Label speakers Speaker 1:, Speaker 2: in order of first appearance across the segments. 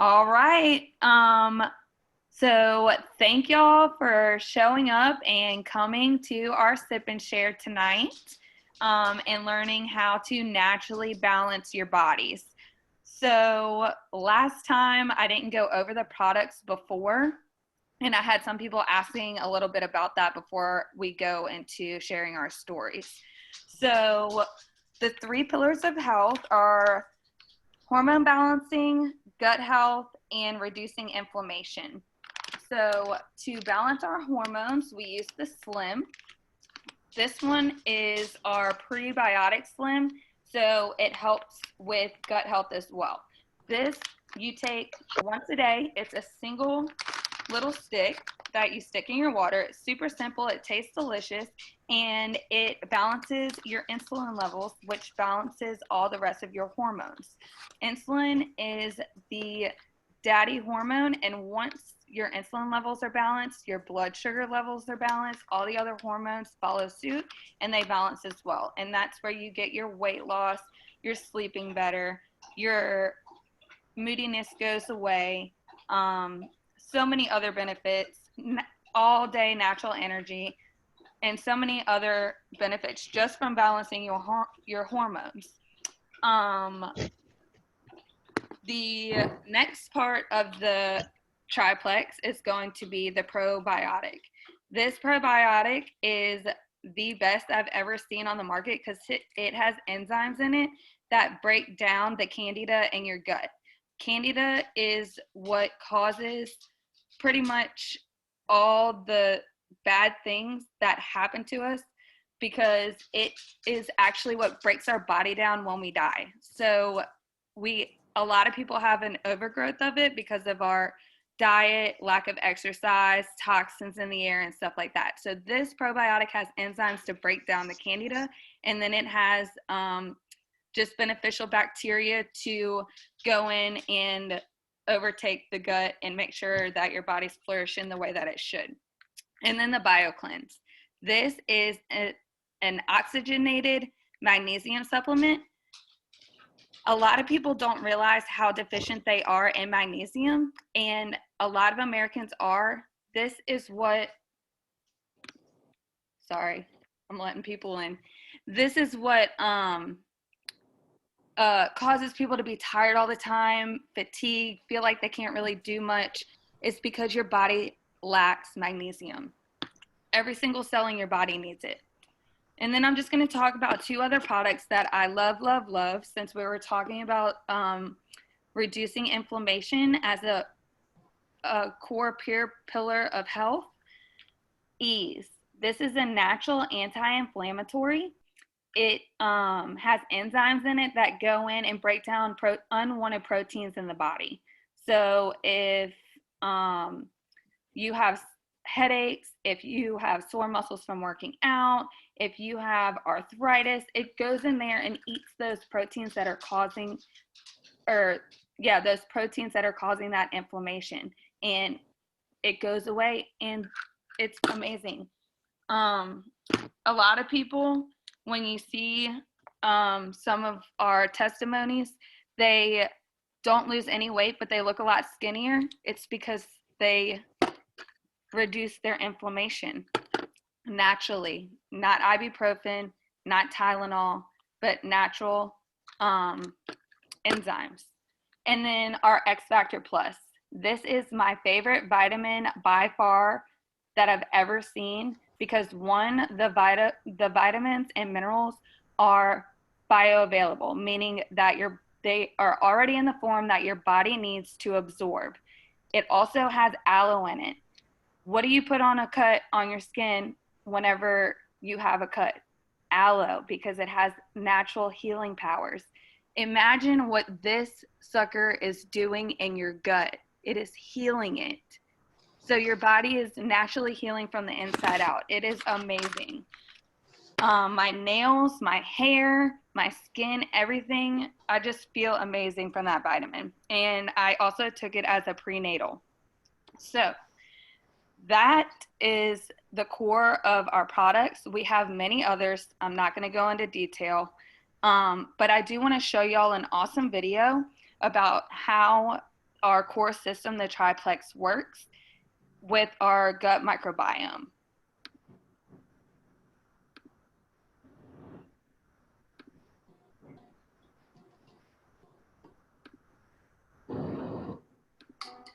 Speaker 1: All right. So thank y'all for showing up and coming to our sip and share tonight, and learning how to naturally balance your bodies. So last time I didn't go over the products before, and I had some people asking a little bit about that before we go into sharing our stories. So the three pillars of health are hormone balancing, gut health, and reducing inflammation. So to balance our hormones, we use the Slim. This one is our Prebiotic Slim, so it helps with gut health as well. This you take once a day. It's a single little stick that you stick in your water. It's super simple. It tastes delicious, and it balances your insulin levels, which balances all the rest of your hormones. Insulin is the daddy hormone, and once your insulin levels are balanced, your blood sugar levels are balanced, all the other hormones follow suit and they balance as well. And that's where you get your weight loss, you're sleeping better, your moodiness goes away, so many other benefits, all day natural energy, and so many other benefits just from balancing your hormones. The next part of the triplex is going to be the probiotic. This probiotic is the best I've ever seen on the market because it has enzymes in it that break down the candida in your gut. Candida is what causes pretty much all the bad things that happen to us, because it is actually what breaks our body down when we die. So a lot of people have an overgrowth of it because of our diet, lack of exercise, toxins in the air, and stuff like that. So this probiotic has enzymes to break down the candida, and then it has just beneficial bacteria to go in and overtake the gut and make sure that your body's flourishing the way that it should. And then the BioCleanse. This is an oxygenated magnesium supplement. A lot of people don't realize how deficient they are in magnesium, and a lot of Americans are. This is what, sorry, I'm letting people in. This is what causes people to be tired all the time, fatigue, feel like they can't really do much. It's because your body lacks magnesium. Every single cell in your body needs it. And then I'm just going to talk about two other products that I love, love, love, since we were talking about reducing inflammation as a core pillar of health. Ease. This is a natural anti-inflammatory. It has enzymes in it that go in and break down unwanted proteins in the body. So if you have headaches, if you have sore muscles from working out, if you have arthritis, it goes in there and eats those proteins that are causing, those proteins that are causing that inflammation, and it goes away, and it's amazing. A lot of people, when you see some of our testimonies, they don't lose any weight, but they look a lot skinnier. It's because they reduce their inflammation naturally, not ibuprofen, not Tylenol, but natural enzymes. And then our X Factor Plus. This is my favorite vitamin by far that I've ever seen, because one, the vitamins and minerals are bioavailable, meaning that they are already in the form that your body needs to absorb. It also has aloe in it. What do you put on a cut on your skin whenever you have a cut? Aloe, because it has natural healing powers. Imagine what this sucker is doing in your gut. It is healing it. So your body is naturally healing from the inside out. It is amazing. My nails, my hair, my skin, everything, I just feel amazing from that vitamin. And I also took it as a prenatal. So that is the core of our products. We have many others. I'm not going to go into detail, but I do want to show y'all an awesome video about how our core system, the triplex, works with our gut microbiome.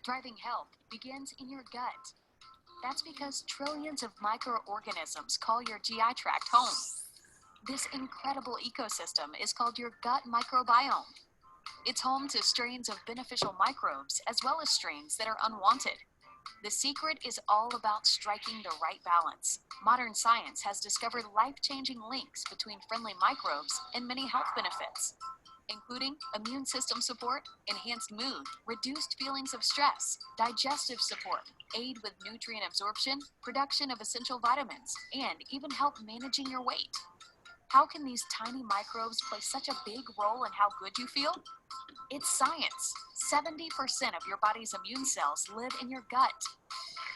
Speaker 2: Driving health begins in your gut. That's because trillions of microorganisms call your GI tract home. This incredible ecosystem is called your gut microbiome. It's home to strains of beneficial microbes as well as strains that are unwanted. The secret is all about striking the right balance. Modern science has discovered life-changing links between friendly microbes and many health benefits, including immune system support, enhanced mood, reduced feelings of stress, digestive support, aid with nutrient absorption, production of essential vitamins, and even help managing your weight. How can these tiny microbes play such a big role in how good you feel? It's science. 70% of your body's immune cells live in your gut.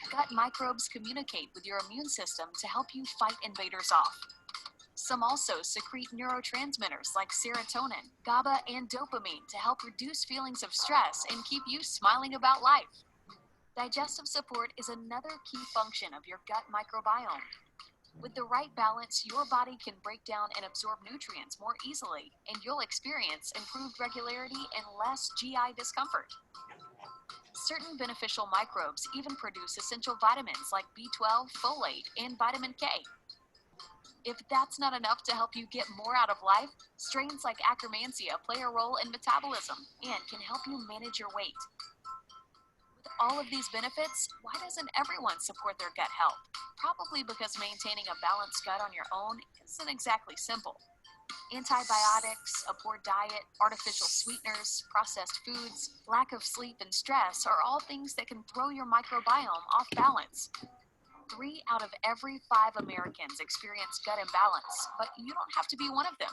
Speaker 2: Gut microbes communicate with your immune system to help you fight invaders off. Some also secrete neurotransmitters like serotonin, GABA, and dopamine to help reduce feelings of stress and keep you smiling about life. Digestive support is another key function of your gut microbiome. With the right balance, your body can break down and absorb nutrients more easily, and you'll experience improved regularity and less GI discomfort. Certain beneficial microbes even produce essential vitamins like B12, folate, and vitamin K. If that's not enough to help you get more out of life, strains like Akkermansia play a role in metabolism and can help you manage your weight. With all of these benefits, why doesn't everyone support their gut health? Probably because maintaining a balanced gut on your own isn't exactly simple. Antibiotics, a poor diet, artificial sweeteners, processed foods, lack of sleep, and stress are all things that can throw your microbiome off balance. 3 out of every 5 Americans experience gut imbalance, but you don't have to be one of them.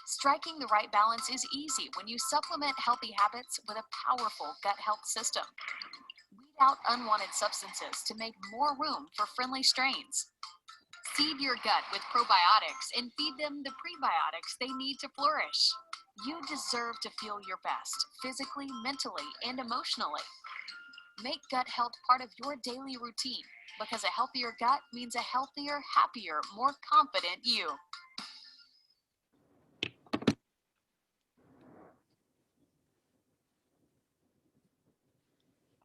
Speaker 2: Striking the right balance is easy when you supplement healthy habits with a powerful gut health system. Weed out unwanted substances to make more room for friendly strains. Seed your gut with probiotics and feed them the prebiotics they need to flourish. You deserve to feel your best, physically, mentally, and emotionally. Make gut health part of your daily routine, because a healthier gut means a healthier, happier, more confident you.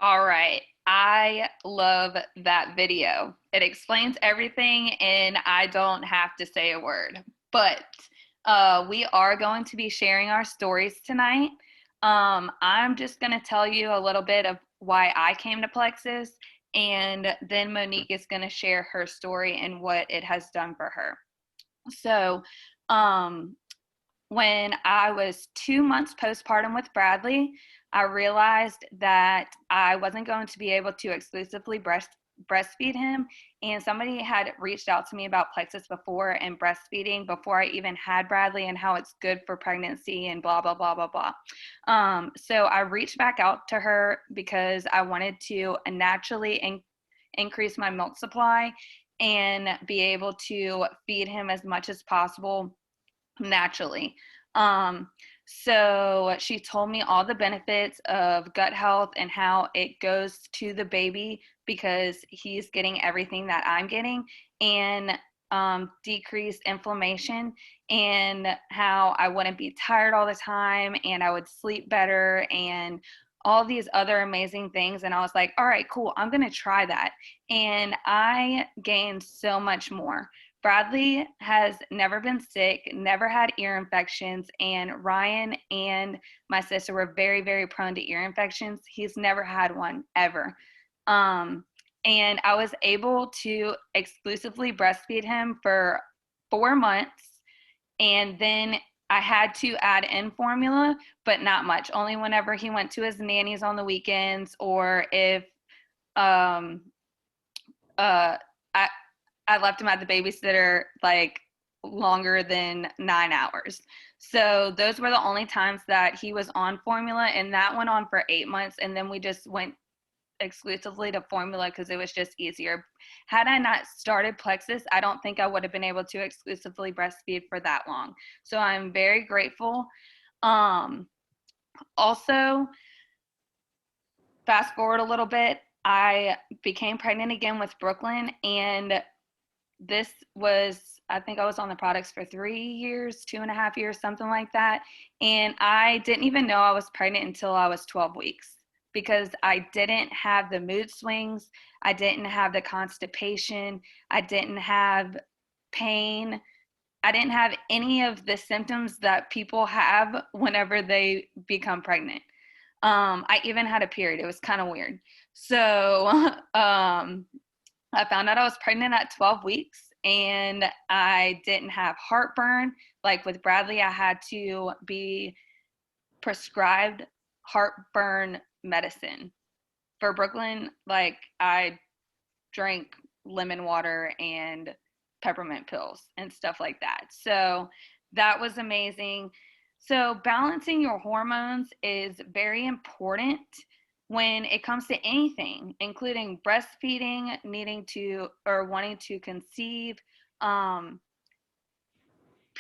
Speaker 1: All right. I love that video. It explains everything and I don't have to say a word. But we are going to be sharing our stories tonight. I'm just going to tell you a little bit of why I came to Plexus, and then Monique is going to share her story and what it has done for her. So, when I was 2 months postpartum with Bradley, I realized that I wasn't going to be able to exclusively breastfeed him. And somebody had reached out to me about Plexus before and breastfeeding before I even had Bradley, and how it's good for pregnancy and blah, blah, blah, blah, blah. So I reached back out to her because I wanted to naturally increase my milk supply and be able to feed him as much as possible naturally. So she told me all the benefits of gut health and how it goes to the baby because he's getting everything that I'm getting, and decreased inflammation, and how I wouldn't be tired all the time and I would sleep better and all these other amazing things. And I was like, all right, cool, I'm going to try that. And I gained so much more. Bradley has never been sick, never had ear infections, and Ryan and my sister were very, very prone to ear infections. He's never had one ever. And I was able to exclusively breastfeed him for 4 months, and then I had to add in formula, but not much, only whenever he went to his nannies on the weekends, or if I left him at the babysitter like longer than 9 hours. So those were the only times that he was on formula, and that went on for 8 months. And then we just went exclusively to formula because it was just easier. Had I not started Plexus, I don't think I would have been able to exclusively breastfeed for that long. So I'm very grateful. Also, fast forward a little bit, I became pregnant again with Brooklyn, and this was, I think I was on the products for 3 years, 2.5 years, something like that. And I didn't even know I was pregnant until I was 12 weeks because I didn't have the mood swings. I didn't have the constipation. I didn't have pain. I didn't have any of the symptoms that people have whenever they become pregnant. I even had a period. It was kind of weird. So I found out I was pregnant at 12 weeks and I didn't have heartburn. Like with Bradley, I had to be prescribed heartburn medicine. For Brooklyn, like I drank lemon water and peppermint pills and stuff like that. So that was amazing. So balancing your hormones is very important when it comes to anything, including breastfeeding, needing to or wanting to conceive, um,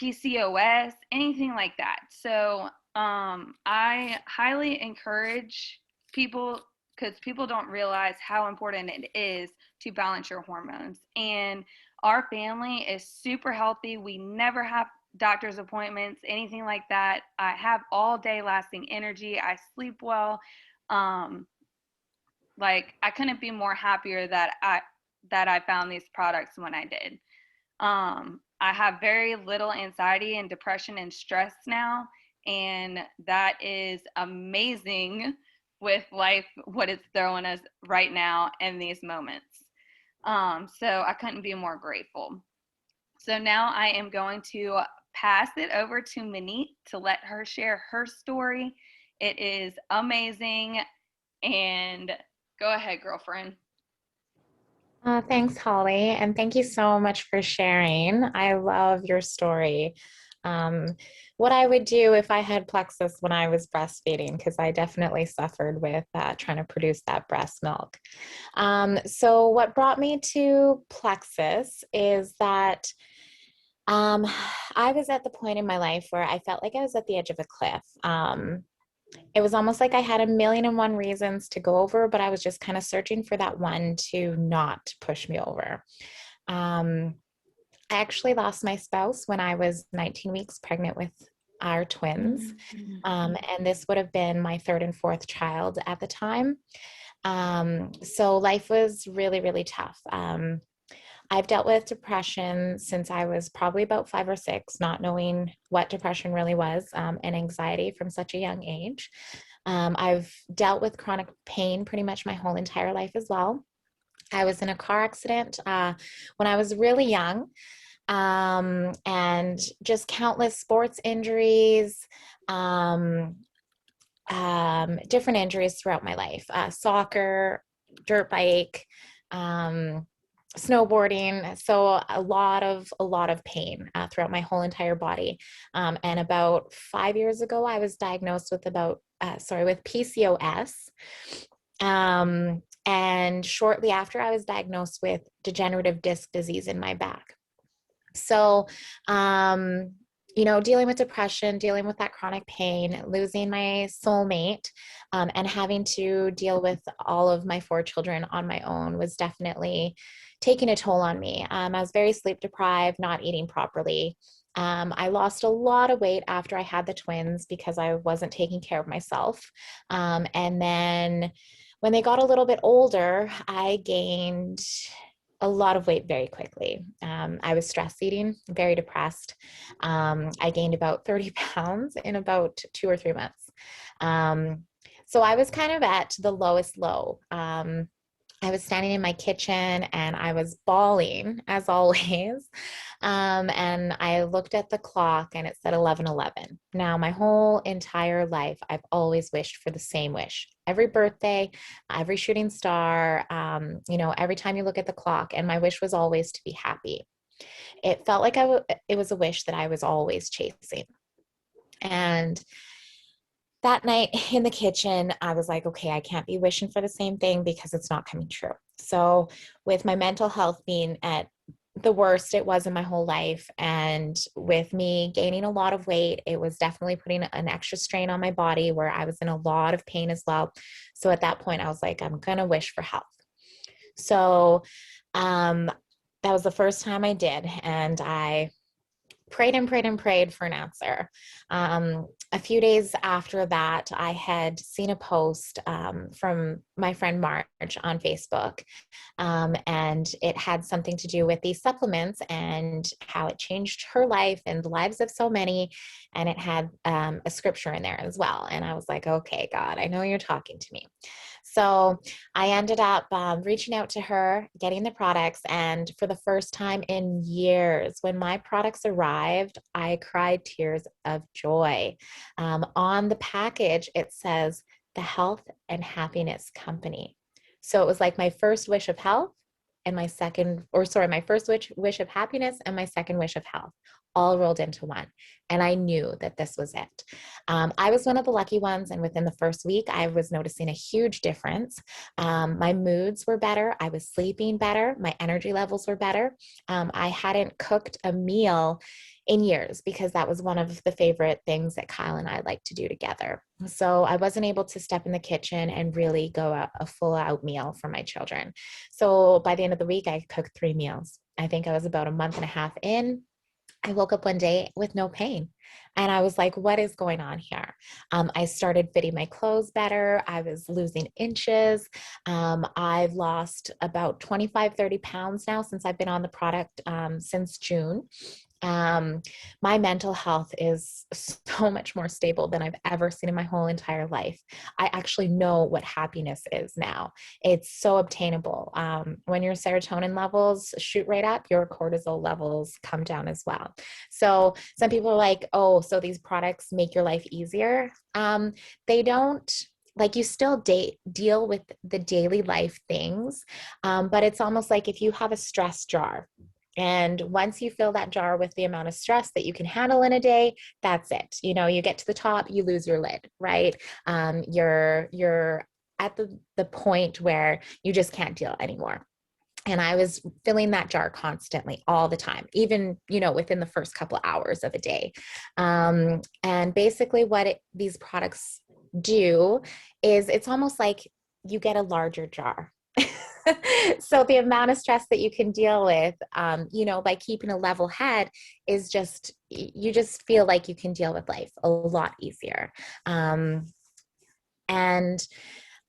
Speaker 1: PCOS, anything like that. So I highly encourage people because people don't realize how important it is to balance your hormones. And our family is super healthy. We never have doctor's appointments, anything like that. I have all day lasting energy. I sleep well. Um, like I couldn't be more happier that I found these products when I did. I have very little anxiety and depression and stress now, and that is amazing with life, what it's throwing us right now in these moments. So I couldn't be more grateful. So now I am going to pass it over to Manit to let her share her story. It is amazing, and go ahead, girlfriend.
Speaker 3: Thanks, Holly, and thank you so much for sharing. I love your story. Um, what I would do if I had Plexus when I was breastfeeding, because I definitely suffered with trying to produce that breast milk. So what brought me to Plexus is that um, I was at the point in my life where I felt like I was at the edge of a cliff. It was almost like I had a million and one reasons to go over, but I was just kind of searching for that one to not push me over. Um, I actually lost my spouse when I was 19 weeks pregnant with our twins. And this would have been my third and fourth child at the time. So life was really, really tough. I've dealt with depression since I was probably about 5 or 6, not knowing what depression really was, and anxiety from such a young age. I've dealt with chronic pain pretty much my whole entire life as well. I was in a car accident when I was really young, and just countless sports injuries, um, different injuries throughout my life, soccer, dirt bike, um, snowboarding. So a lot of pain throughout my whole entire body. And about 5 years ago, I was diagnosed with with PCOS. And shortly after, I was diagnosed with degenerative disc disease in my back. So, dealing with depression, dealing with that chronic pain, losing my soulmate, and having to deal with all of my 4 children on my own was definitely taking a toll on me. I was very sleep deprived, not eating properly. I lost a lot of weight after I had the twins because I wasn't taking care of myself. And then when they got a little bit older, I gained a lot of weight very quickly. I was stress eating, very depressed. I gained about 30 pounds in about 2 or 3 months. So I was kind of at the lowest low. I was standing in my kitchen and I was bawling as always. And I looked at the clock and it said 11:11. Now, my whole entire life, I've always wished for the same wish. Every birthday, every shooting star, every time you look at the clock, and my wish was always to be happy. It felt like it was a wish that I was always chasing. And that night in the kitchen, I was like, okay, I can't be wishing for the same thing because it's not coming true. So with my mental health being at the worst it was in my whole life. And with me gaining a lot of weight, it was definitely putting an extra strain on my body where I was in a lot of pain as well. So at that point, I was like, I'm going to wish for health. So that was the first time I did. And I prayed and prayed and prayed for an answer. A few days after that, I had seen a post from my friend Marge on Facebook, and it had something to do with these supplements and how it changed her life and the lives of so many. And it had a scripture in there as well. And I was like, okay, God, I know you're talking to me. So I ended up reaching out to her, getting the products. And for the first time in years, when my products arrived, I cried tears of joy. On the package, it says the Health and Happiness Company. So it was like my first wish of health and my my first wish of happiness and my second wish of health, all rolled into one. And I knew that this was it. I was one of the lucky ones. And within the first week, I was noticing a huge difference. My moods were better. I was sleeping better. My energy levels were better. I hadn't cooked a meal in years because that was one of the favorite things that Kyle and I like to do together. So I wasn't able to step in the kitchen and really go a full out meal for my children. So by the end of the week, I cooked 3 meals. I think I was about a month and a half in. I woke up one day with no pain. And I was like, what is going on here? I started fitting my clothes better. I was losing inches. I've lost about 25, 30 pounds now since I've been on the product since June. My mental health is so much more stable than I've ever seen in my whole entire life. I actually know what happiness is now. It's so obtainable. When your serotonin levels shoot right up, your cortisol levels come down as well. So some people are like, oh, so these products make your life easier. They don't. Like, you still deal with the daily life things, but it's almost like if you have a stress jar. And once you fill that jar with the amount of stress that you can handle in a day, that's it. You know, you get to the top, you lose your lid, right? You're at the point where you just can't deal anymore. And I was filling that jar constantly all the time, even, within the first couple of hours of a day. And basically what these products do is it's almost like you get a larger jar. So the amount of stress that you can deal with, by keeping a level head is you just feel like you can deal with life a lot easier. And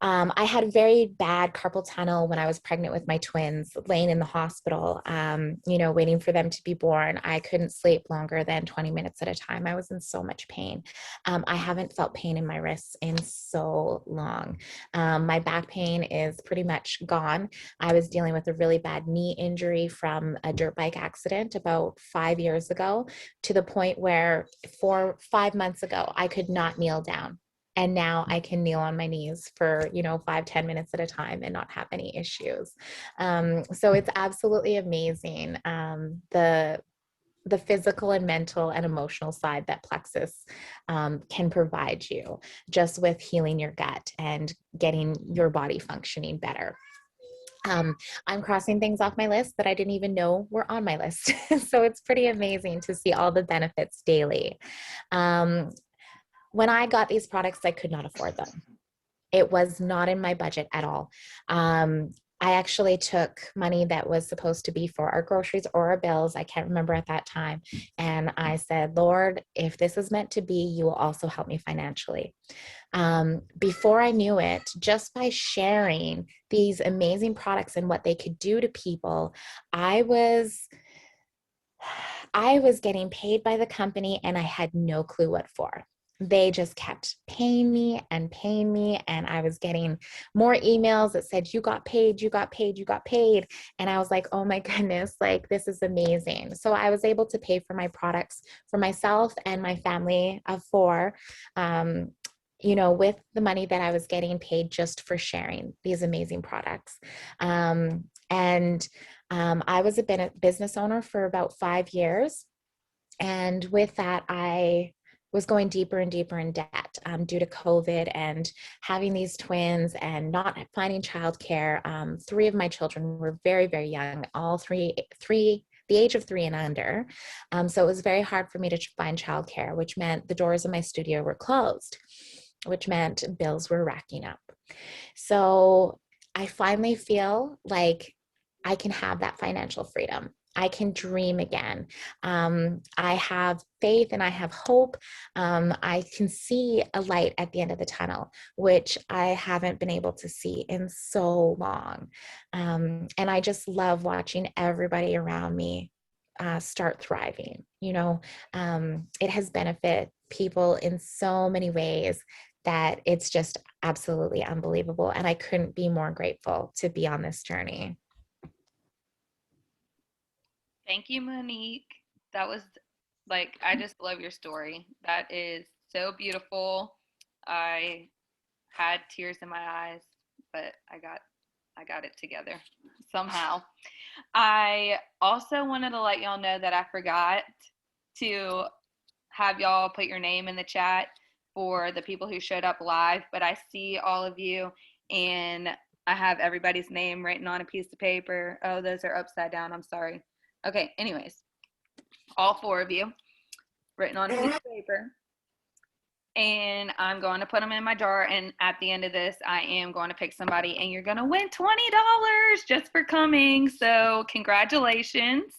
Speaker 3: I had very bad carpal tunnel when I was pregnant with my twins, laying in the hospital, waiting for them to be born. I couldn't sleep longer than 20 minutes at a time. I was in so much pain. I haven't felt pain in my wrists in so long. My back pain is pretty much gone. I was dealing with a really bad knee injury from a dirt bike accident about 5 years ago, to the point where 5 months ago, I could not kneel down. And now I can kneel on my knees for, 5-10 minutes at a time and not have any issues. So it's absolutely amazing. The physical and mental and emotional side that Plexus can provide you, just with healing your gut and getting your body functioning better. I'm crossing things off my list that I didn't even know were on my list. So it's pretty amazing to see all the benefits daily. When I got these products, I could not afford them. It was not in my budget at all. I actually took money that was supposed to be for our groceries or our bills. I can't remember at that time. And I said, Lord, if this is meant to be, you will also help me financially. Before I knew it, just by sharing these amazing products and what they could do to people, I was getting paid by the company and I had no clue what for. They just kept paying me. And I was getting more emails that said, you got paid, you got paid, you got paid. And I was like, oh my goodness, like, this is amazing. So I was able to pay for my products for myself and my family of 4, with the money that I was getting paid just for sharing these amazing products. I was a business owner for about 5 years. And with that, I was going deeper and deeper in debt due to COVID and having these twins and not finding childcare. 3 of my children were very, very young. All three the age of 3 and under. So it was very hard for me to find childcare, which meant the doors of my studio were closed, which meant bills were racking up. So I finally feel like I can have that financial freedom. I can dream again. I have faith and I have hope. I can see a light at the end of the tunnel, which I haven't been able to see in so long. And I just love watching everybody around me start thriving. It has benefited people in so many ways that it's just absolutely unbelievable. And I couldn't be more grateful to be on this journey.
Speaker 1: Thank you, Monique. That was I just love your story. That is so beautiful. I had tears in my eyes, but I got it together somehow. I also wanted to let y'all know that I forgot to have y'all put your name in the chat for the people who showed up live, but I see all of you and I have everybody's name written on a piece of paper. Oh, those are upside down. I'm sorry. Okay, anyways, all 4 of you written on a piece of paper. And I'm going to put them in my jar. And at the end of this, I am going to pick somebody, and you're going to win $20 just for coming. So congratulations.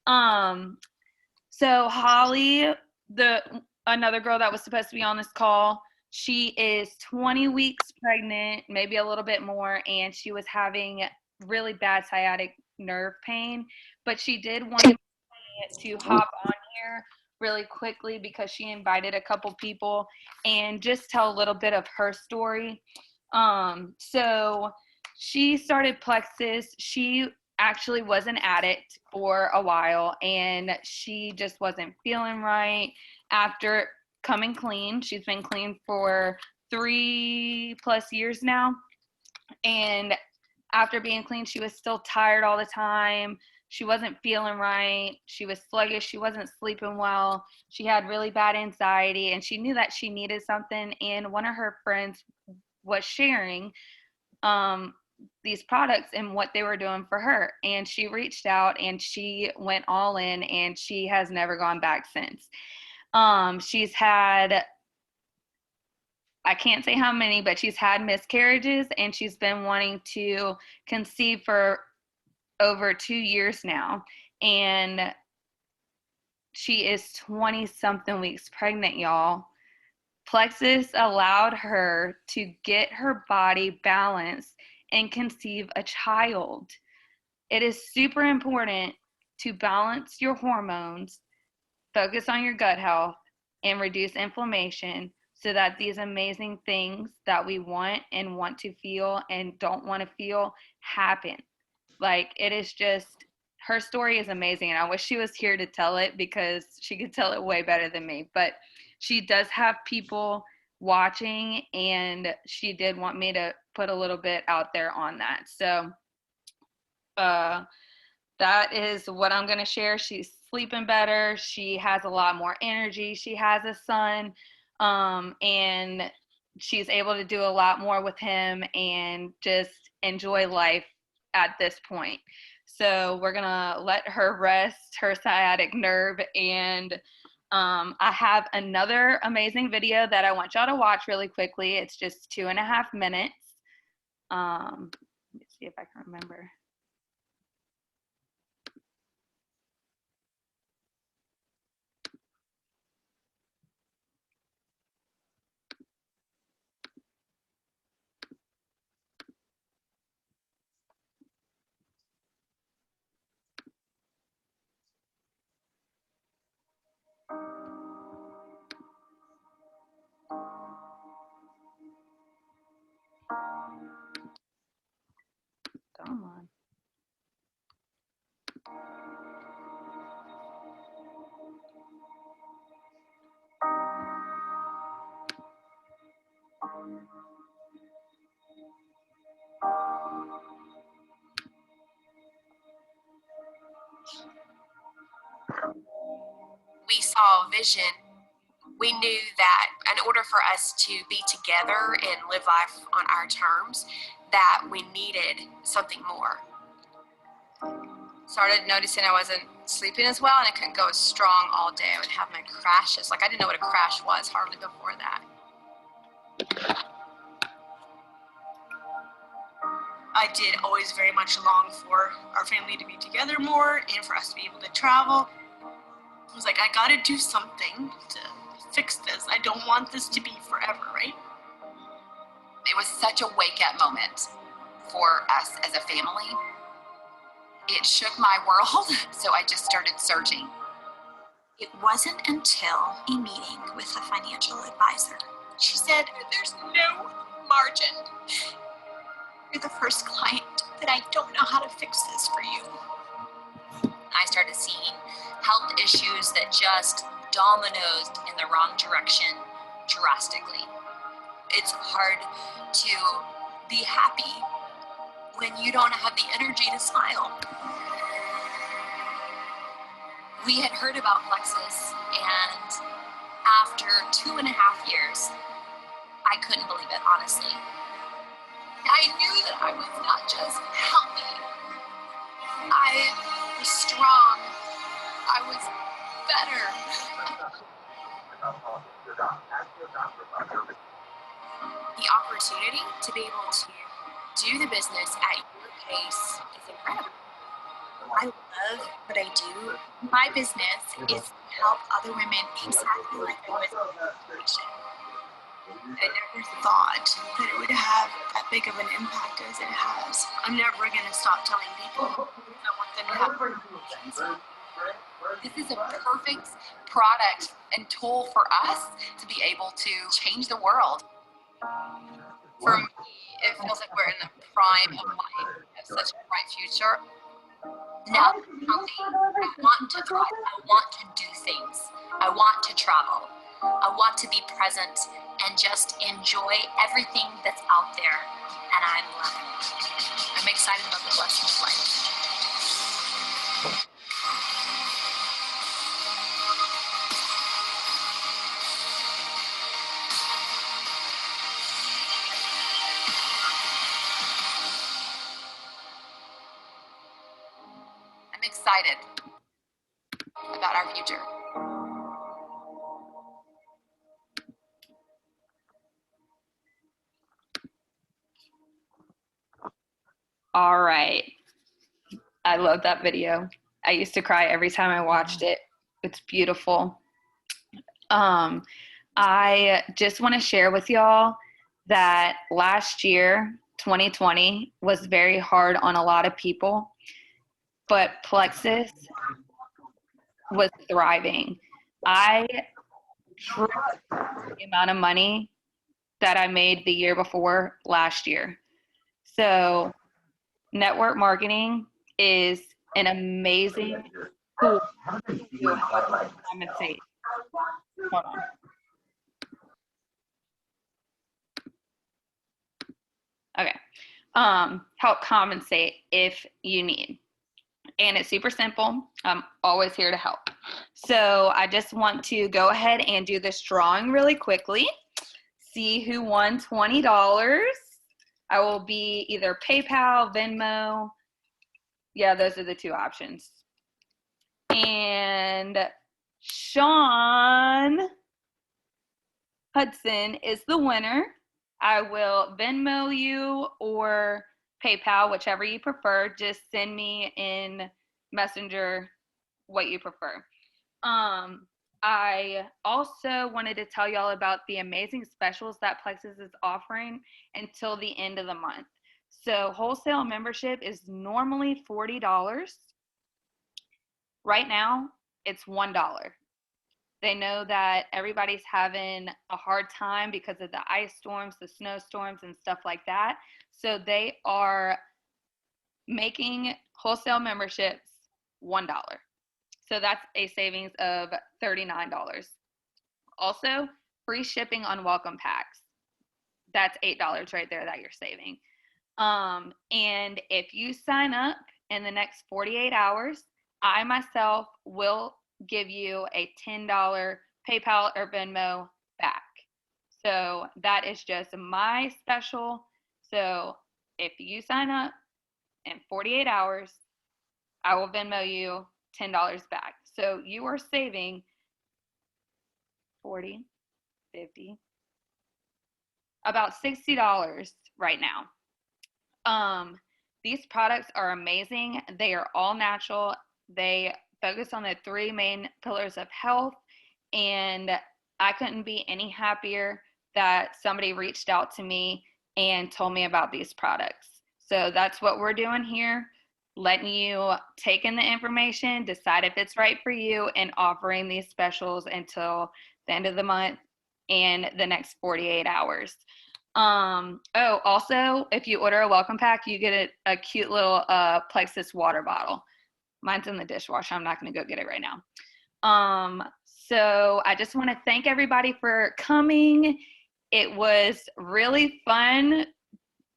Speaker 1: So Holly, another girl that was supposed to be on this call, she is 20 weeks pregnant, maybe a little bit more, and she was having really bad sciatic nerve pain. But she did want to hop on here really quickly because she invited a couple people and just tell a little bit of her story. So she started Plexus. She actually was an addict for a while, and she just wasn't feeling right after coming clean. She's been clean for 3+ years now, and after being clean, she was still tired all the time. She wasn't feeling right. She was sluggish. She wasn't sleeping well. She had really bad anxiety, and she knew that she needed something. And one of her friends was sharing these products and what they were doing for her. And she reached out and she went all in, and she has never gone back since. She's had, I can't say how many, but she's had miscarriages, and she's been wanting to conceive for over 2 years now, and she is 20 something weeks pregnant, y'all. Plexus allowed her to get her body balanced and conceive a child. It is super important to balance your hormones, focus on your gut health, and reduce inflammation so that these amazing things that we want and want to feel and don't want to feel happen. It is just, her story is amazing, and I wish she was here to tell it because she could tell it way better than me. But she does have people watching, and she did want me to put a little bit out there on that. So that is what I'm going to share. She's sleeping better. She has a lot more energy. She has a son, and she's able to do a lot more with him and just enjoy life at this point. So we're gonna let her rest her sciatic nerve, and I have another amazing video that I want y'all to watch really quickly. It's just 2.5 minutes. Let me see if I can remember. Come on.
Speaker 2: We saw vision. We knew that in order for us to be together and live life on our terms, that we needed something more. Started noticing I wasn't sleeping as well, and I couldn't go as strong all day. I would have my crashes. Like, I didn't know what a crash was hardly before that. I did always very much long for our family to be together more and for us to be able to travel. I was like, I gotta do something to fix this. I don't want this to be forever, right?
Speaker 4: It was such a wake-up moment for us as a family. It shook my world, so I just started searching.
Speaker 2: It wasn't until a meeting with a financial advisor. She said, there's no margin. You're the first client that I don't know how to fix this for you.
Speaker 4: I started seeing health issues that just dominoed in the wrong direction drastically. It's hard to be happy when you don't have the energy to smile. We had heard about Plexus, and after 2.5 years, I couldn't believe it, honestly. I knew that I was not just healthy. I was strong. I was better. The opportunity to be able to do the business at your pace is incredible.
Speaker 2: I love what I do. My business is to help other women exactly like I was in situation. I never thought that it would have that big of an impact as it has. I'm never going to stop telling people. I want them to have conversations.
Speaker 4: This is a perfect product and tool for us to be able to change the world. For me, it feels like we're in the prime of life. We have such a bright future. Now that I'm healthy, I want to thrive. I want to do things. I want to travel. I want to be present and just enjoy everything that's out there. And I'm loving it. I'm excited about the blessing of life. I'm excited about our future.
Speaker 1: All right. I love that video. I used to cry every time I watched it. It's beautiful. I just want to share with y'all that last year, 2020, was very hard on a lot of people, but Plexus was thriving. I tripled the amount of money that I made the year before last year. So network marketing is an amazing tool to help compensate. Hold on. Okay. Help compensate if you need. And it's super simple. I'm always here to help. So I just want to go ahead and do this drawing really quickly. See who won $20. I will be either PayPal, Venmo. Yeah, those are the two options. And Sean Hudson is the winner. I will Venmo you or PayPal, whichever you prefer. Just send me in Messenger what you prefer. I also wanted to tell y'all about the amazing specials that Plexus is offering until the end of the month. So wholesale membership is normally $40. Right now, it's $1. They know that everybody's having a hard time because of the ice storms, the snowstorms, and stuff like that. So they are making wholesale memberships $1. So that's a savings of $39. Also, free shipping on welcome packs. That's $8 right there that you're saving. And if you sign up in the next 48 hours, I myself will give you a $10 PayPal or Venmo back. So that is just my special. So if you sign up in 48 hours, I will Venmo you $10 back. So you are saving 40, 50, about $60 right now. These products are amazing. They are all natural. They focus on the 3 main pillars of health, and I couldn't be any happier that somebody reached out to me and told me about these products. So that's what we're doing here, letting you take in the information, decide if it's right for you, and offering these specials until the end of the month and the next 48 hours. Also, if you order a welcome pack, you get a cute little Plexus water bottle. Mine's in the dishwasher. I'm not going to go get it right now. So I just want to thank everybody for coming. It was really fun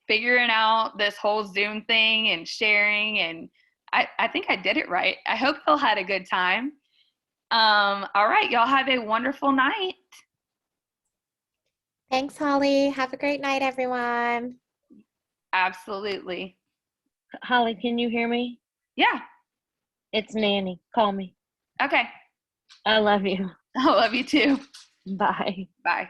Speaker 1: figuring out this whole Zoom thing and sharing, and I think I did it right. I hope y'all had a good time. All right, y'all have a wonderful night.
Speaker 3: Thanks, Holly. Have a great night, everyone.
Speaker 1: Absolutely.
Speaker 5: Holly, can you hear me?
Speaker 1: Yeah.
Speaker 5: It's Nanny. Call me.
Speaker 1: Okay.
Speaker 5: I love you.
Speaker 1: I love you too.
Speaker 5: Bye.
Speaker 1: Bye.